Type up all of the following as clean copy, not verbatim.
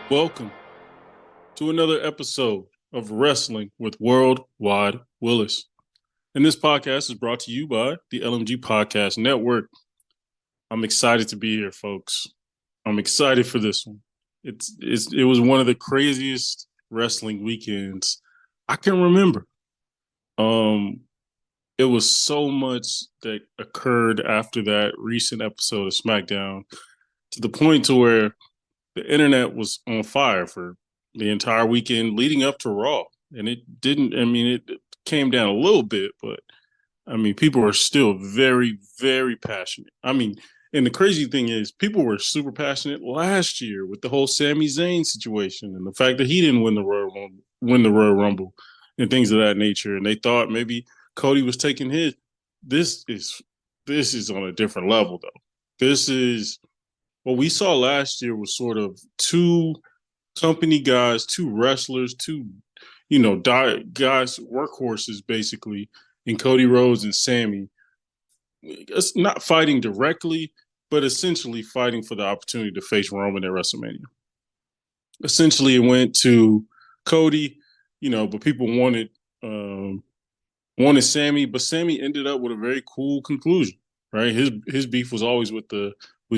Welcome to another episode of Wrestling with Worldwide Willis. And this podcast is brought to you by the LMG Podcast Network. I'm excited to be here, folks. I'm excited for this one. It was one of the craziest wrestling weekends I can remember. Um, it was so much that occurred after that recent episode of SmackDown to the point to where the internet was on fire for the entire weekend leading up to Raw. And it came down a little bit, but people were still very, very passionate. And the crazy thing is, people were super passionate last year with the whole Sami Zayn situation and the fact that he didn't win the Royal Rumble and things of that nature. And they thought maybe Cody was taking his. This is on a different level, though. This is what we saw last year was sort of two company guys, two wrestlers, guys, workhorses basically, in Cody Rhodes and Sammy. It's not fighting directly, but essentially fighting for the opportunity to face Roman at WrestleMania. Essentially, it went to Cody, but people wanted Sammy, but Sammy ended up with a very cool conclusion, right? His beef was always with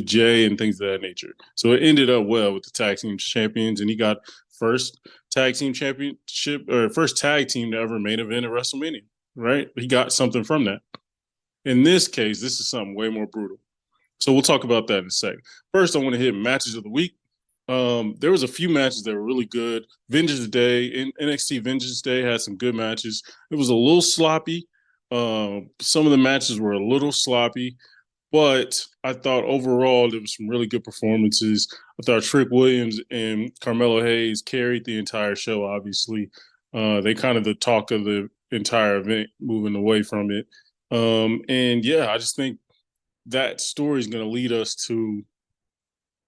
Jay and things of that nature. So it ended up well with the tag team champions, and he got first tag team championship or first tag team to ever main event at WrestleMania, right? He got something from that. In this case, this is something way more brutal. So we'll talk about that in a second. First, I want to hit matches of the week. There was a few matches that were really good. Vengeance Day, NXT Vengeance Day had some good matches. It was a little sloppy. Some of the matches were a little sloppy. But I thought overall there was some really good performances. I thought Trick Williams and Carmelo Hayes carried the entire show, obviously. They kind of the talk of the entire event, moving away from it. I just think that story is going to lead us to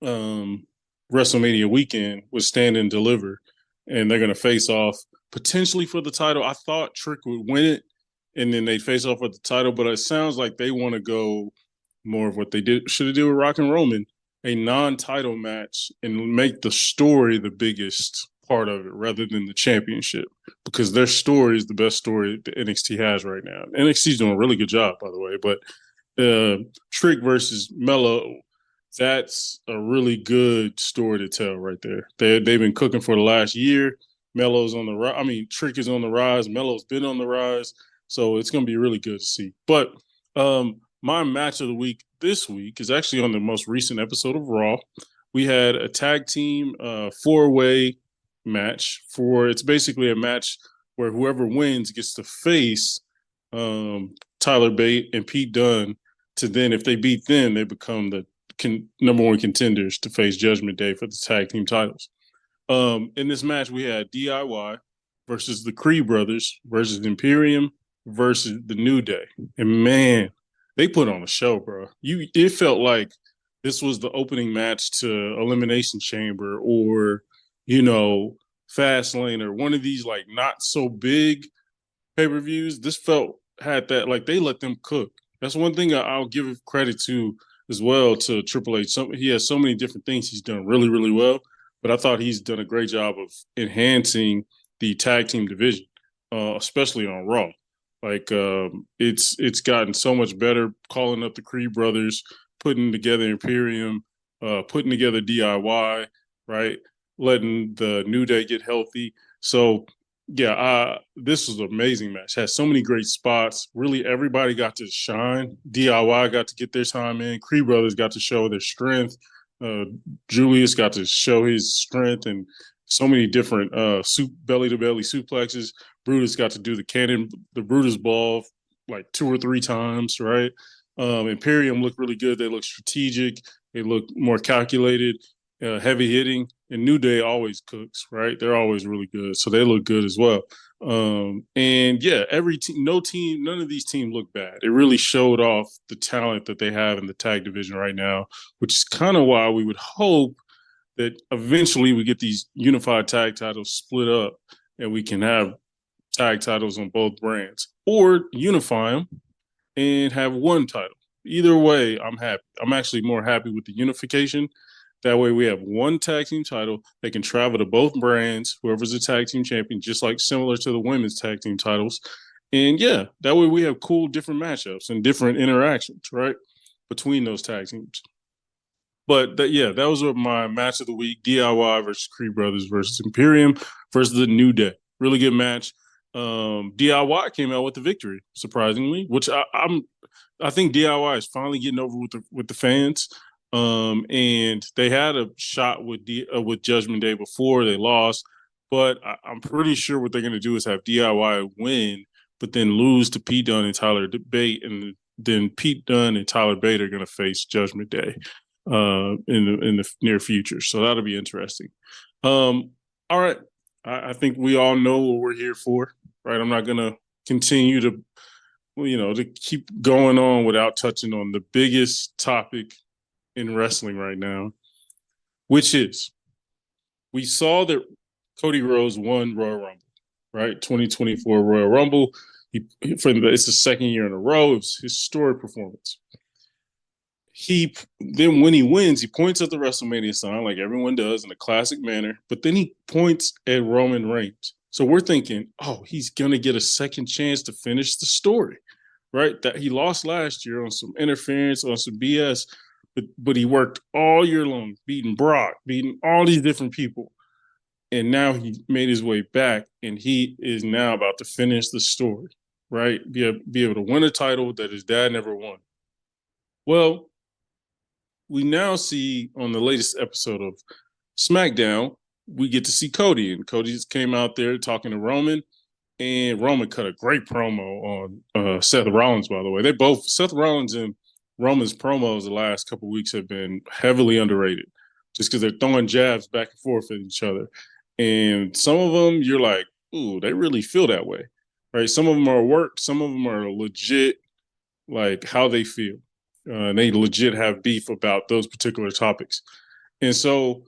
WrestleMania weekend with Stand and Deliver. And they're going to face off potentially for the title. I thought Trick would win it, and then they'd face off for the title. But it sounds like they want to go more of what they should have did with Rock and Roman, a non-title match, and make the story the biggest part of it rather than the championship, because their story is the best story that NXT has right now. NXT's doing a really good job, by the way, but Trick versus Melo, that's a really good story to tell right there. They've been cooking for the last year. Melo's on the rise. Trick is on the rise. Melo's been on the rise. So it's going to be really good to see. But my match of the week this week is actually on the most recent episode of Raw. We had a tag team four-way match. It's basically a match where whoever wins gets to face Tyler Bate and Pete Dunne to then, if they beat them, they become the number one contenders to face Judgment Day for the tag team titles. In this match, we had DIY versus the Creed brothers versus Imperium versus the New Day. And man, they put on a show, bro. It felt like this was the opening match to Elimination Chamber or, Fastlane or one of these like not so big pay-per-views. This had that, like they let them cook. That's one thing I'll give credit to as well to Triple H. He has so many different things he's done really, really well, but I thought he's done a great job of enhancing the tag team division, especially on Raw. Like it's gotten so much better, calling up the Creed brothers, putting together Imperium, putting together DIY, right? Letting the New Day get healthy. So this was an amazing match. Had so many great spots. Really, everybody got to shine. DIY got to get their time in. Creed brothers got to show their strength. Julius got to show his strength and so many different belly to belly suplexes. Brutus got to do the Brutus ball like 2 or 3 times, right? Imperium looked really good. They looked strategic. They looked more calculated, heavy hitting. And New Day always cooks, right? They're always really good. So they look good as well. Every team, none of these teams look bad. It really showed off the talent that they have in the tag division right now, which is kind of why we would hope that eventually we get these unified tag titles split up and we can have tag titles on both brands, or unify them and have one title. Either way, I'm happy. I'm actually more happy with the unification That way we have one tag team title. They can travel to both brands, whoever's the tag team champion, just like similar to the women's tag team titles. And yeah, that way we have cool different matchups and different interactions, right, between those tag teams. But that was my match of the week: DIY versus Creed Brothers versus Imperium versus the New Day. Really good match. DIY came out with the victory, surprisingly, which I think DIY is finally getting over with the fans. And they had a shot with Judgment Day before they lost, but I'm pretty sure what they're going to do is have DIY win, but then lose to Pete Dunne and Tyler Bate, and then Pete Dunne and Tyler Bate are going to face Judgment Day in the near future. So that'll be interesting. All right. I think we all know what we're here for, right? I'm not going to continue to keep going on without touching on the biggest topic in wrestling right now, which is we saw that Cody Rhodes won Royal Rumble, right? 2024 Royal Rumble. It's the second year in a row. It was a historic performance. Then when he wins, he points at the WrestleMania sign like everyone does in a classic manner, but then he points at Roman Reigns. So we're thinking, oh, he's going to get a second chance to finish the story, right? That he lost last year on some interference, on some BS, but he worked all year long, beating Brock, beating all these different people. And now he made his way back, and he is now about to finish the story, right? Be able to win a title that his dad never won. Well, we now see on the latest episode of SmackDown, we get to see Cody, and Cody just came out there talking to Roman, and Roman cut a great promo on Seth Rollins, by the way. Seth Rollins and Roman's promos the last couple of weeks have been heavily underrated just because they're throwing jabs back and forth at each other. And some of them, you're like, ooh, they really feel that way, right? Some of them are worked. Some of them are legit, like how they feel. They legit have beef about those particular topics. And so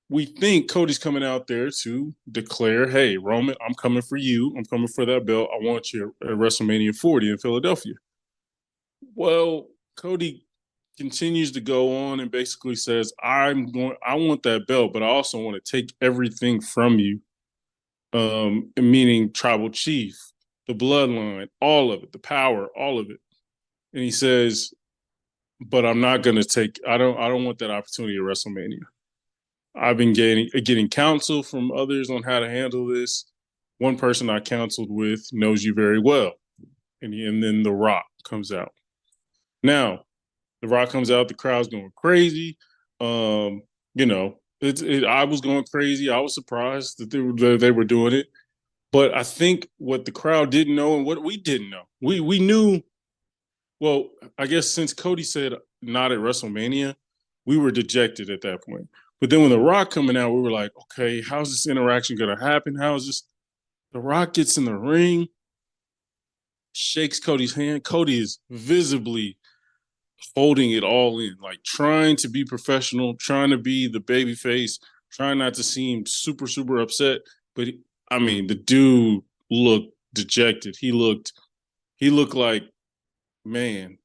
we think Cody's coming out there to declare, hey, Roman, I'm coming for you. I'm coming for that belt. I want you at WrestleMania 40 in Philadelphia. Well, Cody continues to go on and basically says, I want that belt, but I also want to take everything from you. Meaning Tribal Chief, the bloodline, all of it, the power, all of it. And he says, but I'm not going to I don't want that opportunity at WrestleMania. I've been getting counsel from others on how to handle this. One person I counseled with knows you very well. And then The Rock comes out. Now, The Rock comes out, the crowd's going crazy. I was going crazy. I was surprised that they were doing it. But I think what the crowd didn't know and what we didn't know, we knew. Well, I guess since Cody said not at WrestleMania, we were dejected at that point. But then when The Rock coming out, we were like, okay, how's this interaction going to happen? How is this? The Rock gets in the ring, shakes Cody's hand. Cody is visibly holding it all in, like trying to be professional, trying to be the baby face, trying not to seem super, super upset. But the dude looked dejected. He looked like, man,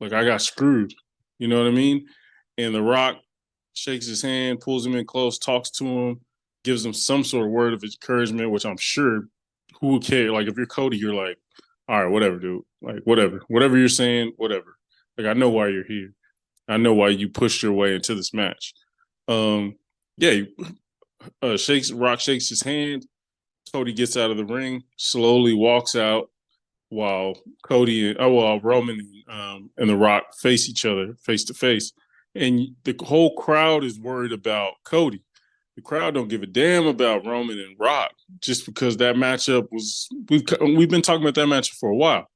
like I got screwed. You know what I mean? And The Rock shakes his hand, pulls him in close, talks to him, gives him some sort of word of encouragement, which I'm sure who would care? Like if you're Cody, you're like, all right, whatever, dude. Like whatever you're saying, whatever. Like I know why you're here. I know why you pushed your way into this match. Rock shakes his hand. Cody gets out of the ring, slowly walks out while Roman and The Rock face each other face to face. And the whole crowd is worried about Cody. The crowd don't give a damn about Roman and Rock just because that matchup we've been talking about that matchup for a while.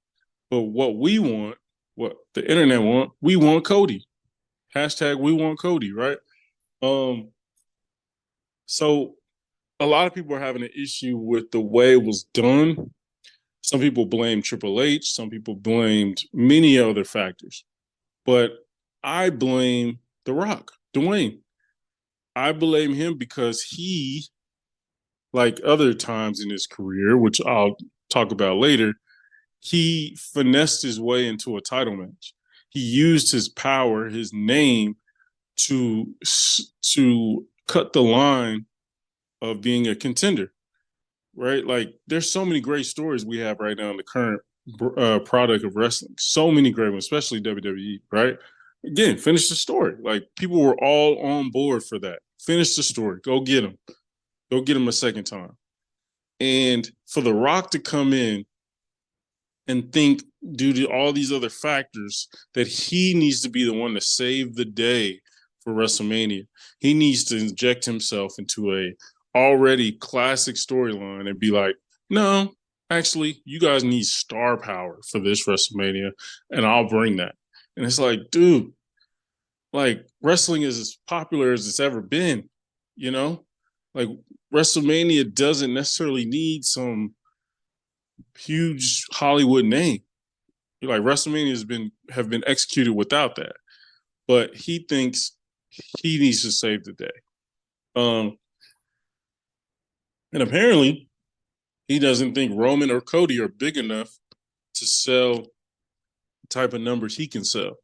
But what we want, what the internet we want Cody. Hashtag we want Cody, right? So a lot of people are having an issue with the way it was done. Some people blame Triple H. Some people blamed many other factors. But I blame The Rock, Dwayne. I blame him because he, like other times in his career, which I'll talk about later, he finessed his way into a title match. He used his power, his name, to cut the line of being a contender, right? Like, there's so many great stories we have right now in the current product of wrestling. So many great ones, especially WWE, right? Again, finish the story. Like, people were all on board for that. Finish the story. Go get them. Go get them a second time. And for The Rock to come in and think, due to all these other factors, that he needs to be the one to save the day for WrestleMania. He needs to inject himself into a already classic storyline and be like, no, actually, you guys need star power for this WrestleMania, and I'll bring that. And it's like, dude, like, wrestling is as popular as it's ever been, you know? Like, WrestleMania doesn't necessarily need some huge Hollywood name. Like, WrestleMania have been executed without that. But he thinks he needs to save the day. Um, and apparently he doesn't think Roman or Cody are big enough to sell the type of numbers he can sell.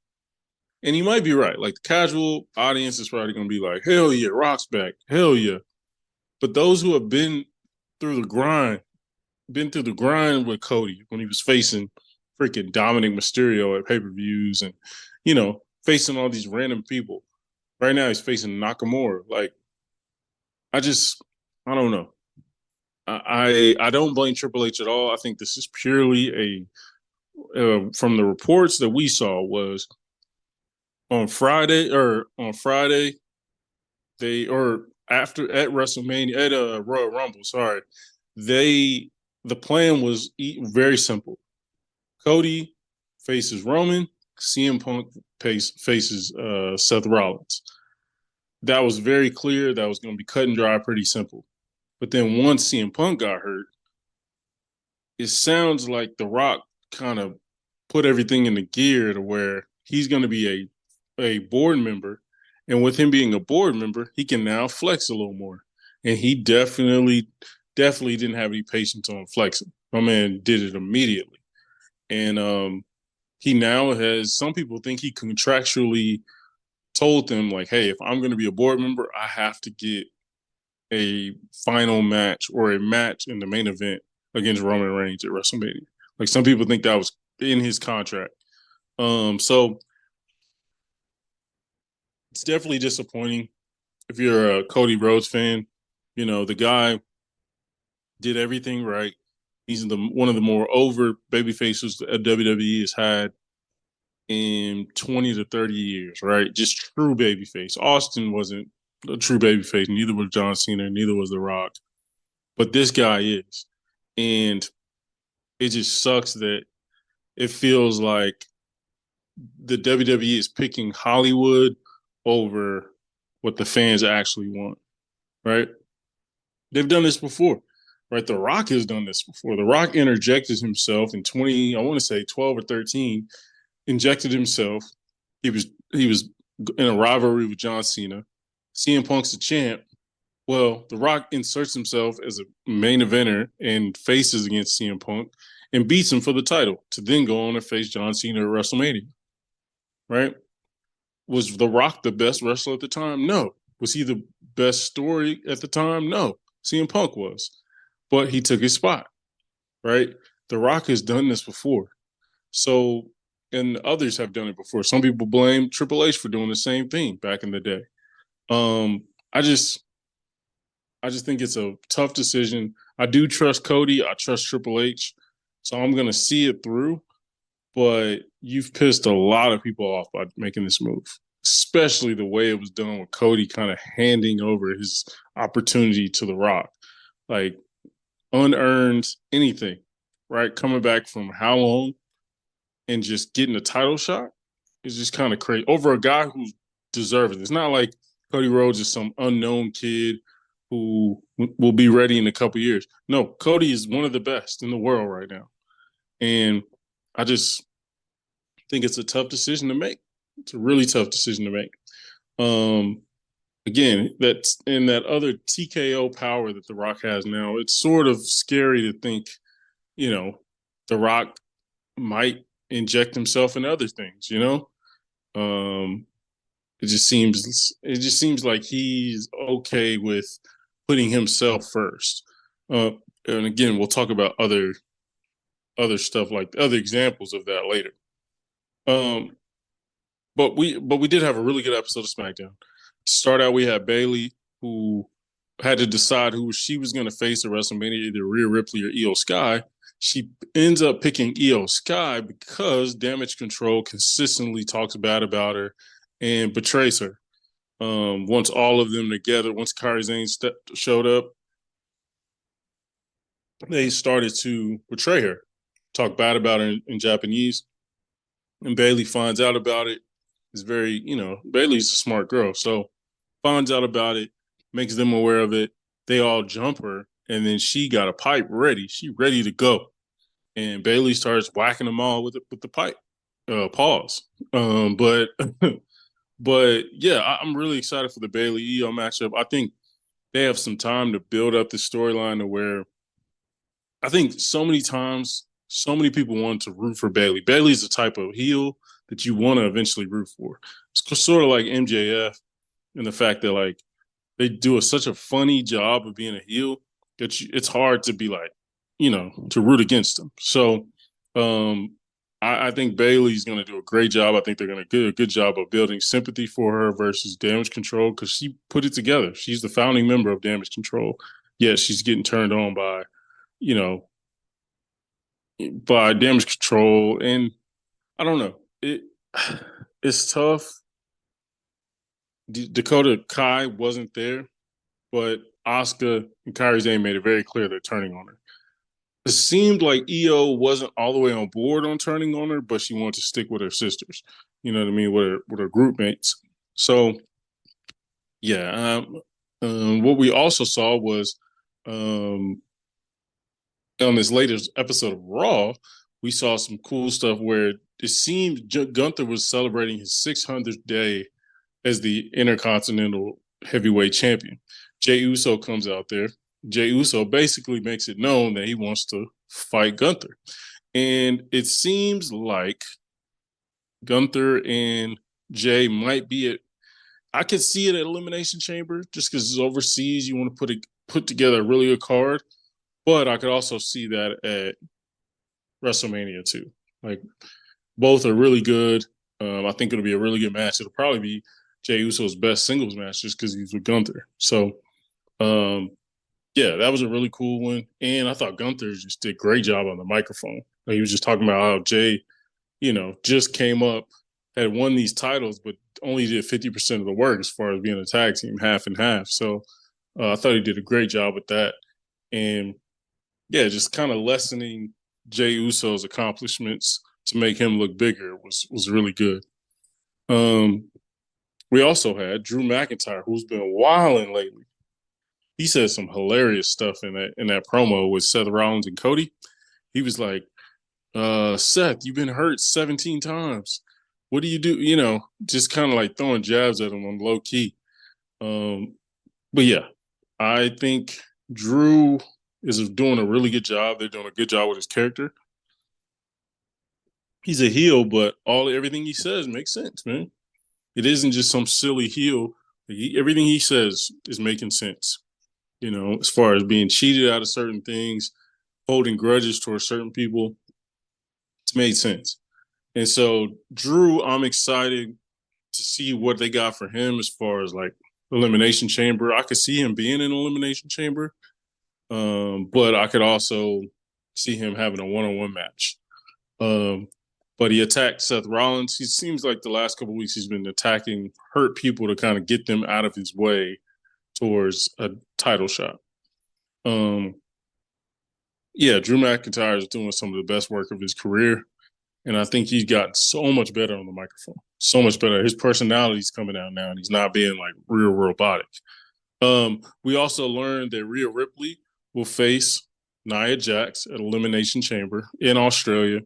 And he might be right. Like, the casual audience is probably going to be like, hell yeah, Rock's back. Hell yeah. But those who have been through the grind with Cody when he was facing freaking Dominic Mysterio at pay-per-views and, facing all these random people. Right now he's facing Nakamura. Like, I don't know. I don't blame Triple H at all. I think this is purely from the reports that we saw was on Friday or after at WrestleMania at Royal Rumble. Sorry, the plan was very simple. Cody faces Roman. CM Punk faces Seth Rollins. That was very clear. That was going to be cut and dry, pretty simple. But then once CM Punk got hurt, it sounds like The Rock kind of put everything in the gear to where he's going to be a board member. And with him being a board member, he can now flex a little more. And he definitely didn't have any patience on flexing. My man did it immediately. And he now has, some people think he contractually told them, like, hey, if I'm going to be a board member, I have to get a final match or a match in the main event against Roman Reigns at WrestleMania. Like, some people think that was in his contract. So it's definitely disappointing if you're a Cody Rhodes fan. The guy did everything right. He's one of the more over baby faces that WWE has had in 20 to 30 years, right? Just true babyface. Austin wasn't a true babyface. Neither was John Cena. Neither was The Rock. But this guy is. And it just sucks that it feels like the WWE is picking Hollywood over what the fans actually want, right? They've done this before, right? The Rock has done this before. The Rock interjected himself in 12 or 13, injected himself. He was in a rivalry with John Cena. CM Punk's the champ. Well, The Rock inserts himself as a main eventer and faces against CM Punk and beats him for the title to then go on and face John Cena at WrestleMania, right? Was The Rock the best wrestler at the time? No. Was he the best story at the time? No. CM Punk was. But he took his spot, right? The Rock has done this before. So, and others have done it before. Some people blame Triple H for doing the same thing back in the day. I just think it's a tough decision. I do trust Cody. I trust Triple H. So I'm going to see it through. But you've pissed a lot of people off by making this move, especially the way it was done with Cody kind of handing over his opportunity to The Rock. Like, unearned anything, right? Coming back from how long and just getting a title shot is just kind of crazy over a guy who deserves it. It's not like Cody Rhodes is some unknown kid who will be ready in a couple years. No, Cody is one of the best in the world right now. And I just think it's a tough decision to make. It's a really tough decision to make. Again, that's in that other TKO power that The Rock has now. It's sort of scary to think, The Rock might inject himself in other things, it just seems like he's okay with putting himself first. Uh, and again, we'll talk about other stuff like other examples of that later. Um, but we did have a really good episode of SmackDown. To start out, we had Bayley, who had to decide who she was going to face at WrestleMania, either Rhea Ripley or Io Sky. She ends up picking Io Sky because Damage Control consistently talks bad about her and betrays her. Once all of them together, once Kairi Sane showed up, they started to betray her, talk bad about her in Japanese. And Bayley finds out about it. Is very, Bayley's a smart girl. So finds out about it, makes them aware of it. They all jump her. And then she got a pipe ready. She ready to go. And Bayley starts whacking them all with the pipe. Pause. But but yeah, I'm really excited for the Bayley Io matchup. I think they have some time to build up the storyline to where I think so many times, so many people want to root for Bayley. Bayley's the type of heel that you want to eventually root for. It's sort of like MJF and the fact that like they do such a funny job of being a heel that it's hard to be like, to root against them. So um, I think Bayley's going to do a great job. I think they're going to do a good job of building sympathy for her versus Damage Control because she put it together. She's the founding member of Damage Control. Yes, she's getting turned on by, you know, by Damage Control, and I don't know. It's tough. Dakota Kai wasn't there, but Asuka and Kairi Sane made it very clear they're turning on her. It seemed like Io wasn't all the way on board on turning on her, but she wanted to stick with her sisters. You know what I mean? With her group mates. So yeah. What we also saw was um, on this latest episode of Raw, we saw some cool stuff where it seemed Gunther was celebrating his 600th day as the Intercontinental Heavyweight Champion. Jey Uso comes out there. Jey Uso basically makes it known that he wants to fight Gunther. And it seems like Gunther and Jey might be at, I could see it at Elimination Chamber just because it's overseas. You want to put together a really good card. But I could also see that at WrestleMania too. Like both are really good. I think it'll be a really good match. It'll probably be Jey Uso's best singles match just because he's with Gunther. So, yeah, that was a really cool one. And I thought Gunther just did a great job on the microphone. Like, he was just talking about how Jey, just came up, had won these titles, but only did 50% of the work as far as being a tag team, half and half. So I thought he did a great job with that. And yeah, just kind of lessening Jey Uso's accomplishments to make him look bigger was really good. We also had Drew McIntyre, who's been wilding lately. He said some hilarious stuff in that promo with Seth Rollins and Cody. He was like, Seth, you've been hurt 17 times. What do you do? Just kind of like throwing jabs at him on low key. But yeah, I think Drew is doing a really good job. They're doing a good job with his character. He's a heel, but everything he says makes sense, man. It isn't just some silly heel. Everything he says is making sense. As far as being cheated out of certain things, holding grudges towards certain people, it's made sense. And so Drew, I'm excited to see what they got for him as far as like Elimination Chamber. I could see him being in Elimination Chamber, but I could also see him having a one-on-one match. But he attacked Seth Rollins. He seems like the last couple of weeks he's been attacking hurt people to kind of get them out of his way towards a title shot. Yeah, Drew McIntyre is doing some of the best work of his career. And I think he's gotten so much better on the microphone. So much better. His personality's coming out now, and he's not being like real robotic. We also learned that Rhea Ripley will face Nia Jax at Elimination Chamber in Australia.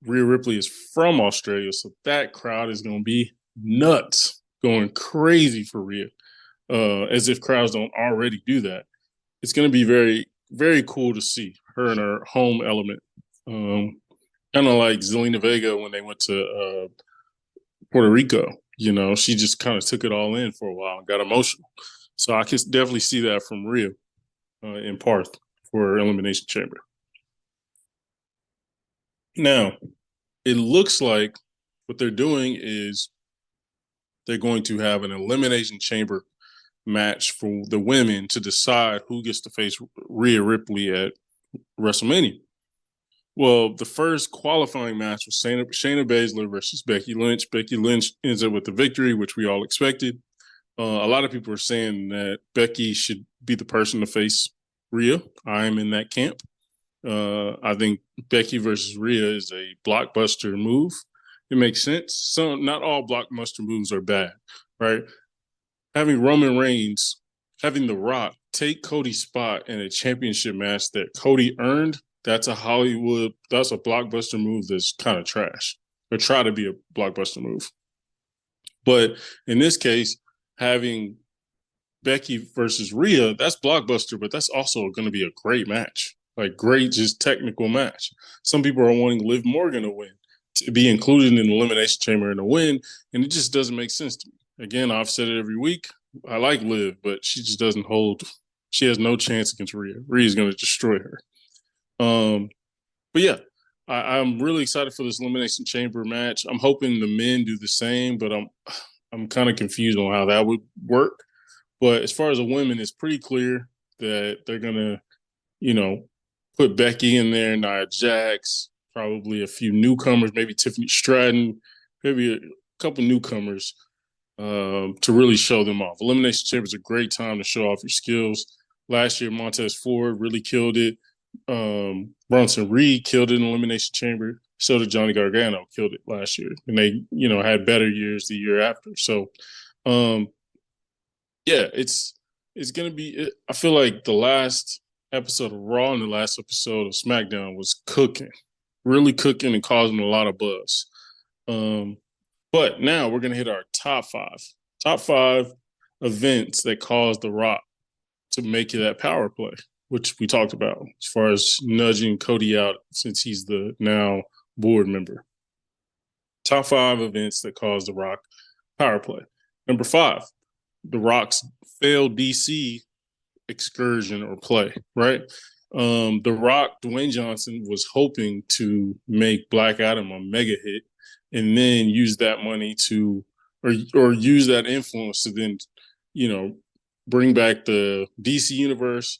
Rhea Ripley is from Australia, so that crowd is going to be nuts, going crazy for Rhea, as if crowds don't already do that. It's going to be very, very cool to see her in her home element. Kind of like Zelina Vega when they went to Puerto Rico. She just kind of took it all in for a while and got emotional. So I can definitely see that from Rhea in Parth for Elimination Chamber. Now, it looks like what they're doing is they're going to have an Elimination Chamber match for the women to decide who gets to face Rhea Ripley at WrestleMania. Well, the first qualifying match was Shayna Baszler versus Becky Lynch. Becky Lynch ends up with the victory, which we all expected. A lot of people are saying that Becky should be the person to face Rhea. I'm in that camp. I think Becky versus Rhea is a blockbuster move. It makes sense. So not all blockbuster moves are bad, right? Having Roman Reigns, having The Rock take Cody's spot in a championship match that Cody earned, that's a blockbuster move that's kind of trash, or try to be a blockbuster move. But in this case, having Becky versus Rhea, that's blockbuster, but that's also going to be a great match. Like, great, just technical match. Some people are wanting Liv Morgan to win, to be included in the Elimination Chamber and to win, and it just doesn't make sense to me. Again, I've said it every week. I like Liv, but she just doesn't hold. She has no chance against Rhea. Rhea's going to destroy her. But yeah, I'm really excited for this Elimination Chamber match. I'm hoping the men do the same, but I'm kind of confused on how that would work. But as far as the women, it's pretty clear that they're gonna, put Becky in there, Nia Jax, probably a few newcomers, maybe Tiffany Stratton, maybe a couple newcomers to really show them off. Elimination Chamber is a great time to show off your skills. Last year, Montez Ford really killed it. Bronson Reed killed it in Elimination Chamber. So did Johnny Gargano, killed it last year. And they, had better years the year after. So, yeah, it's going to be – I feel like the last episode of Raw and the last episode of SmackDown was cooking, really cooking and causing a lot of buzz. But now we're going to hit our top five events that caused The Rock to make it that power play, which we talked about as far as nudging Cody out since he's the now board member. Top 5 events that caused The Rock power play. Number 5, The Rock's failed DC excursion or play, right? The Rock, Dwayne Johnson, was hoping to make Black Adam a mega hit and then use that money to, or use that influence to then, bring back the DC universe,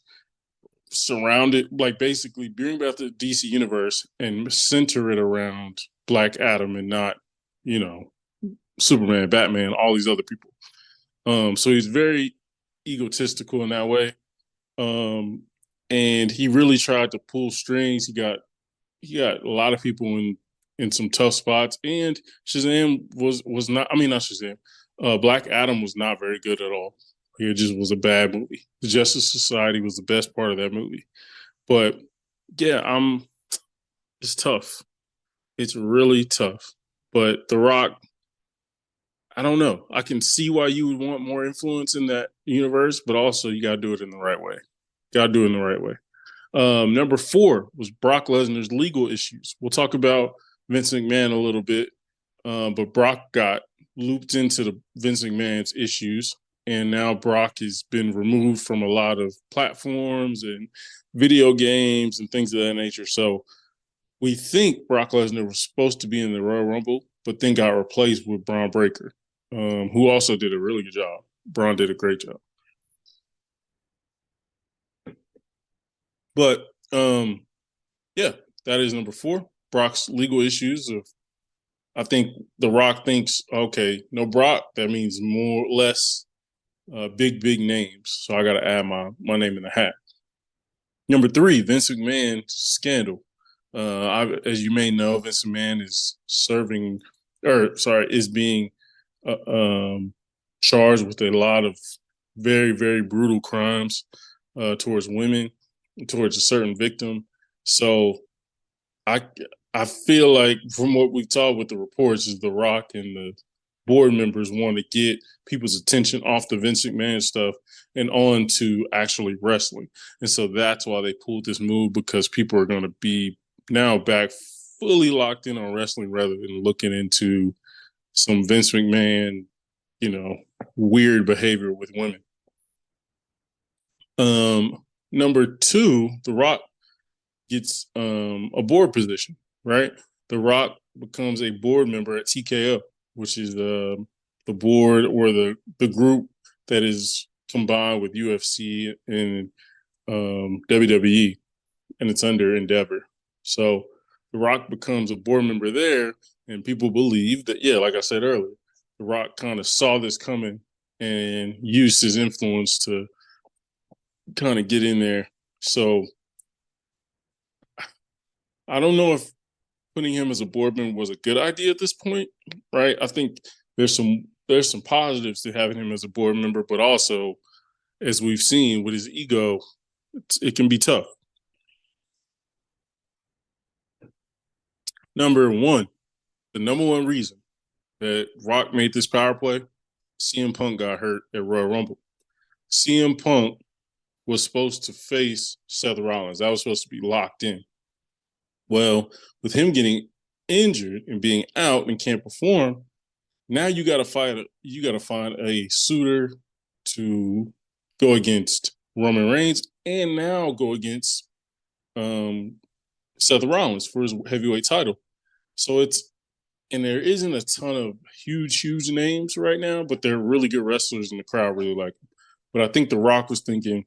surround it, like basically bring back the DC universe and center it around Black Adam and not, Superman, Batman, all these other people. So he's very egotistical in that way. And he really tried to pull strings. He got a lot of people in some tough spots. And Shazam was not, not Shazam. Black Adam was not very good at all. It just was a bad movie. The Justice Society was the best part of that movie. But yeah, it's tough. It's really tough. But The Rock, I don't know. I can see why you would want more influence in that universe, but also you got to do it in the right way. Number 4 was Brock Lesnar's legal issues. We'll talk about Vince McMahon a little bit, but Brock got looped into the Vince McMahon's issues, and now Brock has been removed from a lot of platforms and video games and things of that nature. So we think Brock Lesnar was supposed to be in the Royal Rumble, but then got replaced with Braun Breaker, who also did a really good job. Braun did a great job. But, yeah, that is number 4. Brock's legal issues. I think The Rock thinks, okay, no Brock, that means less big names. So I got to add my name in the hat. Number 3, Vince McMahon scandal. As you may know, Vince McMahon is being charged with a lot of very, very brutal crimes towards women, towards a certain victim. So I feel like from what we talked with the reports is The Rock and the board members want to get people's attention off the Vince McMahon stuff and on to actually wrestling. And so that's why they pulled this move, because people are going to be now back fully locked in on wrestling rather than looking into some Vince McMahon, weird behavior with women. Number two, The Rock gets a board position, right? The Rock becomes a board member at TKO, which is the board or the group that is combined with UFC and WWE, and it's under Endeavor. So The Rock becomes a board member there, and people believe that, yeah, like I said earlier, The Rock kind of saw this coming and used his influence to kind of get in there. So I don't know if putting him as a board member was a good idea at this point, right? I think there's some positives to having him as a board member, but also, as we've seen with his ego, it can be tough. Number one, the number one reason that Rock made this power play, CM Punk got hurt at Royal Rumble. CM Punk was supposed to face Seth Rollins. That was supposed to be locked in. Well, with him getting injured and being out and can't perform, now you got to find a suitor to go against Roman Reigns and now go against Seth Rollins for his heavyweight title. So there isn't a ton of huge names right now, but they're really good wrestlers and the crowd really like them. But I think The Rock was thinking,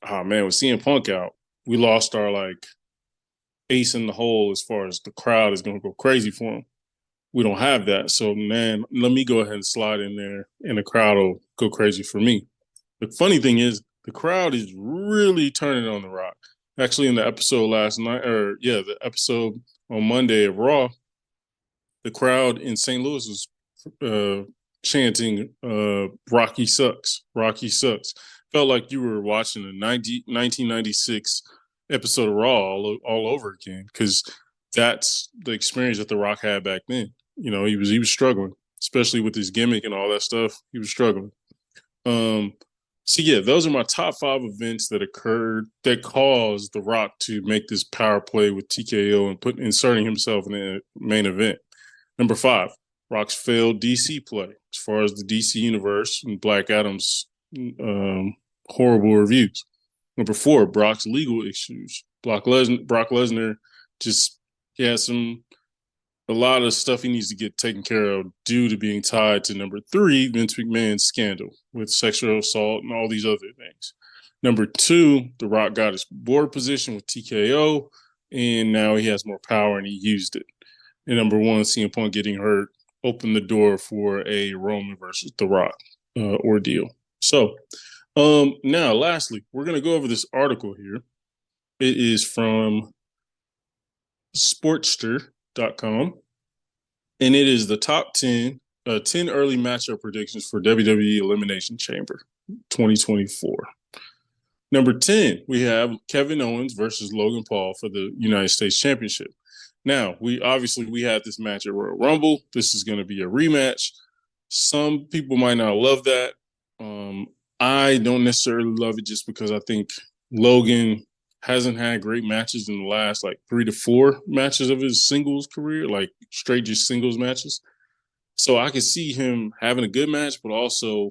oh man, with CM Punk out, we lost our ace in the hole as far as the crowd is going to go crazy for him. We don't have that. So, man, let me go ahead and slide in there and the crowd will go crazy for me. The funny thing is, the crowd is really turning on The Rock. Actually, in the episode the episode on Monday of Raw, the crowd in St. Louis was chanting, Rocky sucks, Rocky sucks. Felt like you were watching a 1996 episode of Raw all over again, because that's the experience that The Rock had back then. He was struggling, especially with his gimmick and all that stuff. He was struggling. So yeah, those are my top 5 events that occurred that caused The Rock to make this power play with TKO and inserting himself in the main event. Number 5, Rock's failed DC play as far as the DC universe and Black Adam's horrible reviews. Number 4, Brock's legal issues. Brock Lesnar he has a lot of stuff he needs to get taken care of due to being tied to number 3, Vince McMahon's scandal with sexual assault and all these other things. Number 2, The Rock got his board position with TKO, and now he has more power and he used it. And number 1, CM Punk getting hurt opened the door for a Roman versus The Rock ordeal. So now, lastly, we're going to go over this article here. It is from Sportster.com, and it is the top 10 early matchup predictions for WWE Elimination Chamber 2024. Number 10, we have Kevin Owens versus Logan Paul for the United States Championship. Now, we had this match at Royal Rumble. This is going to be a rematch. Some people might not love that. I don't necessarily love it just because I think Logan hasn't had great matches in the last 3 to 4 matches of his singles career, straight just singles matches. So I could see him having a good match, but also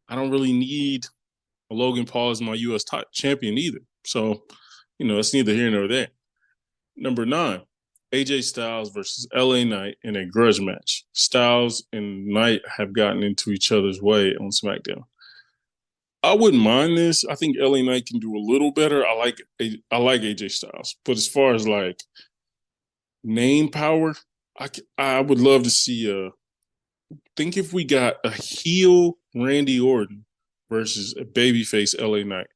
I don't really need a Logan Paul as my U.S. champion either. So, it's neither here nor there. Number 9, AJ Styles versus LA Knight in a grudge match. Styles and Knight have gotten into each other's way on SmackDown. I wouldn't mind this. I think LA Knight can do a little better. I like AJ Styles, but as far as name power, I would love to see think if we got a heel Randy Orton versus a babyface LA Knight.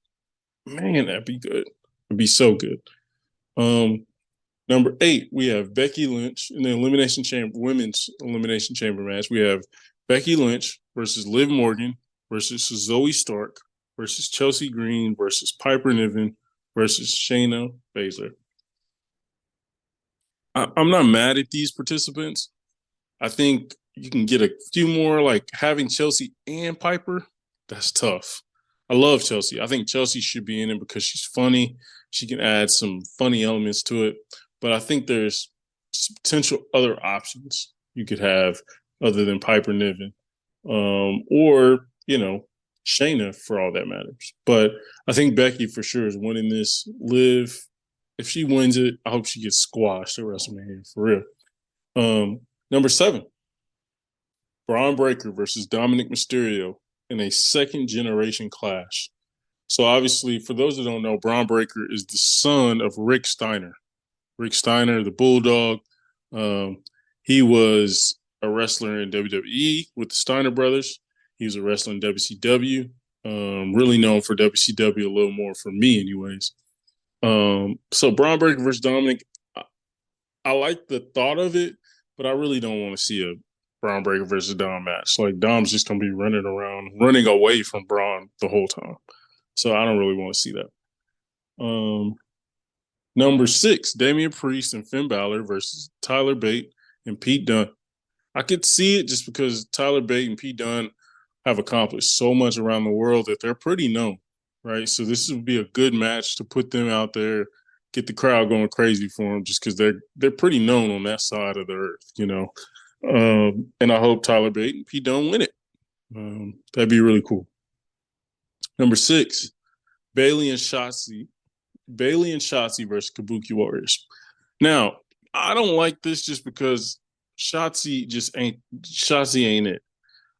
Man, that'd be good. It'd be so good. Number 8, we have Becky Lynch in the women's Elimination Chamber match. We have Becky Lynch versus Liv Morgan versus Zoe Stark versus Chelsea Green versus Piper Niven versus Shayna Baszler. I'm not mad at these participants. I think you can get a few more, having Chelsea and Piper. That's tough. I love Chelsea. I think Chelsea should be in it because she's funny. She can add some funny elements to it. But I think there's potential other options. You could have other than Piper Niven, or Shayna for all that matters. But I think Becky for sure is winning this. Liv, if she wins it, I hope she gets squashed at WrestleMania for real. Number 7, Braun Breaker versus Dominic Mysterio in a second generation clash. So obviously, for those that don't know, Braun Breaker is the son of Rick Steiner. Rick Steiner, the Bulldog. He was a wrestler in WWE with the Steiner brothers. He was a wrestler in WCW. Really known for WCW a little more for me, anyways. So Braun Breaker versus Dominic, I like the thought of it, but I really don't want to see a Braun Breaker versus Dom match. Like Dom's just gonna be running around, running away from Braun the whole time. So I don't really want to see that. Number 6, Damian Priest and Finn Balor versus Tyler Bate and Pete Dunne. I could see it just because Tyler Bate and Pete Dunne have accomplished so much around the world that they're pretty known, right? So this would be a good match to put them out there, get the crowd going crazy for them, just because they're pretty known on that side of the earth, And I hope Tyler Bate and Pete Dunne win it. That'd be really cool. Number 6, Bayley and Shotzi versus Kabuki Warriors. Now, I don't like this just because Shotzi ain't it.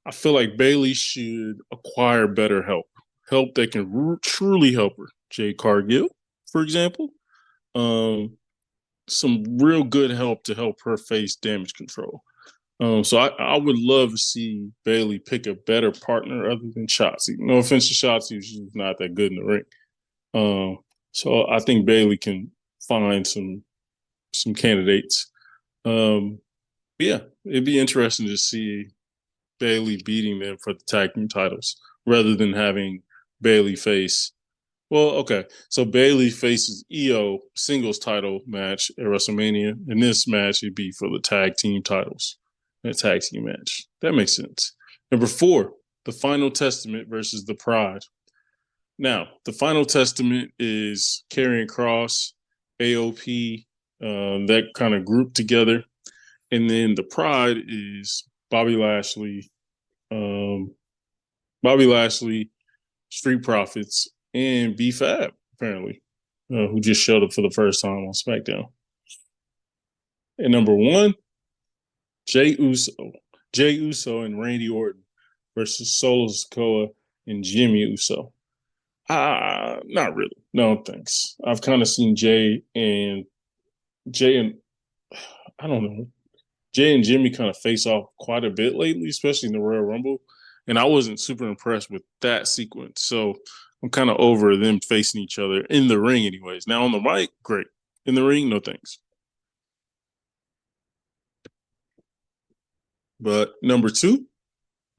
I feel like Bayley should acquire better help that can truly help her. Jade Cargill, for example, some real good help to help her face Damage Control. So I would love to see Bayley pick a better partner other than Shotzi. No offense to Shotzi, she's not that good in the ring. So I think Bayley can find some candidates. Yeah, it'd be interesting to see Bayley beating them for the tag team titles rather than having Bayley face. Well, okay, so Bayley faces Io singles title match at WrestleMania. In this match, it'd be for the tag team titles. A tag team match. That makes sense. Number 4, the Final Testament versus the Pride. Now, the Final Testament is Karrion Kross, AOP, that kind of group together. And then the Pride is Bobby Lashley, Street Profits, and B-Fab, apparently, who just showed up for the first time on SmackDown. And number 1, Jey Uso and Randy Orton versus Solo Sikoa and Jimmy Uso. Not really. No, thanks. I've kind of seen Jay and I don't know. Jay and Jimmy kind of face off quite a bit lately, especially in the Royal Rumble. And I wasn't super impressed with that sequence. So I'm kind of over them facing each other in the ring anyways. Now on the mic, great. In the ring, no thanks. But number 2,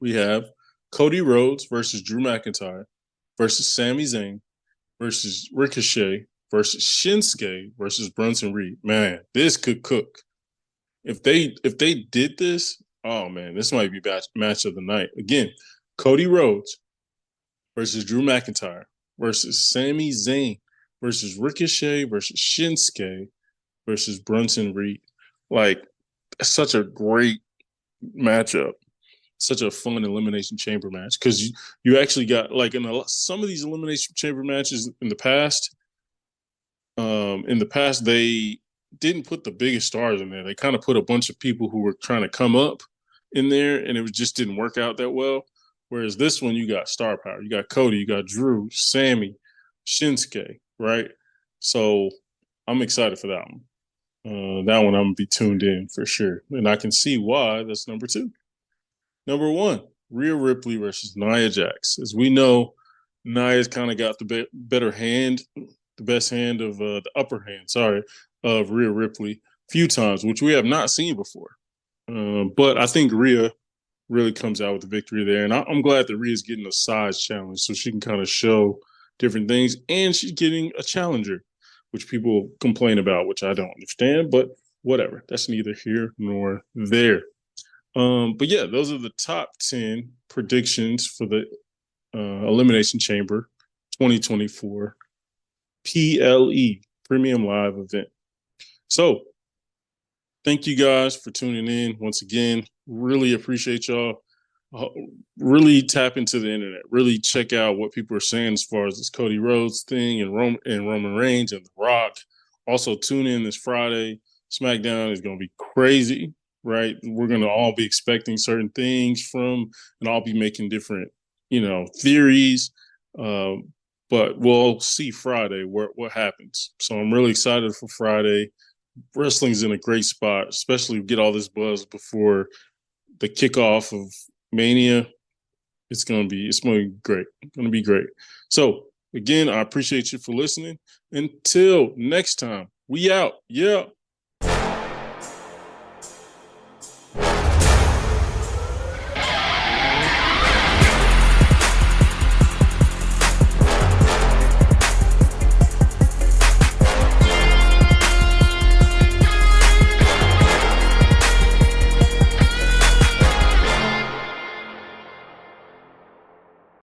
we have Cody Rhodes versus Drew McIntyre versus Sami Zayn versus Ricochet versus Shinsuke versus Brunson Reed. Man, this could cook. If they did this, oh man, this might be match of the night. Again, Cody Rhodes versus Drew McIntyre versus Sami Zayn versus Ricochet versus Shinsuke versus Brunson Reed. Like, such a great matchup. Such a fun Elimination Chamber match because you actually got, like, some of these Elimination Chamber matches in the past, they didn't put the biggest stars in there. They kind of put a bunch of people who were trying to come up in there, and it just didn't work out that well. Whereas this one, you got star power. You got Cody, you got Drew, Sammy, Shinsuke, right? So I'm excited for that one. That one I'm going to be tuned in for sure. And I can see why that's number 2. Number 1, Rhea Ripley versus Nia Jax. As we know, Nia's kind of got the best hand of the upper hand, of Rhea Ripley a few times, which we have not seen before. But I think Rhea really comes out with the victory there. And I'm glad that Rhea's getting a size challenge so she can kind of show different things. And she's getting a challenger, which people complain about, which I don't understand, but whatever. That's neither here nor there. But yeah, those are the top 10 predictions for the Elimination Chamber 2024 PLE Premium Live event. So thank you guys for tuning in once again. Really appreciate y'all. Uh, really tap into the internet. Really check out what people are saying as far as this Cody Rhodes thing and Roman Reigns and The Rock. Also, tune in this Friday. SmackDown is going to be crazy, right? We're going to all be expecting certain things from, and I'll be making different, theories. But we'll see Friday what happens. So I'm really excited for Friday. Wrestling's in a great spot, especially get all this buzz before the kickoff of Mania. It's gonna be great. It's gonna be great. So again, I appreciate you for listening. Until next time, we out. Yeah.